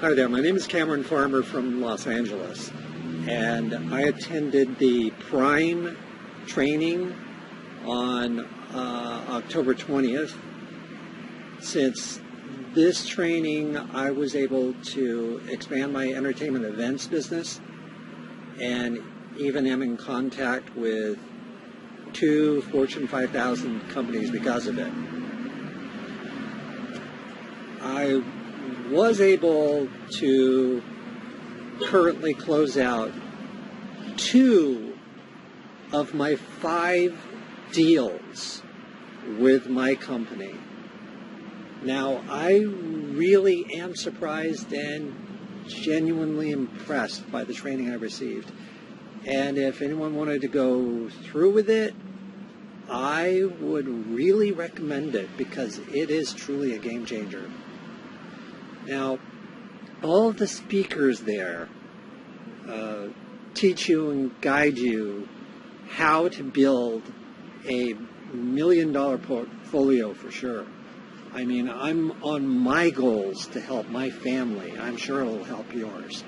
Hi there, my name is Cameron Farmer from Los Angeles, and I attended the Prime training on October 20th. Since this training, I was able to expand my entertainment events business and even am in contact with 2 Fortune 5000 companies because of it. I was able to currently close out 2 of my 5 deals with my company. Now, I really am surprised and genuinely impressed by the training I received. And if anyone wanted to go through with it, I would really recommend it because it is truly a game changer. Now, all of the speakers there teach you and guide you how to build a $1 million portfolio for sure. I mean, I'm on my goals to help my family. I'm sure it'll help yours.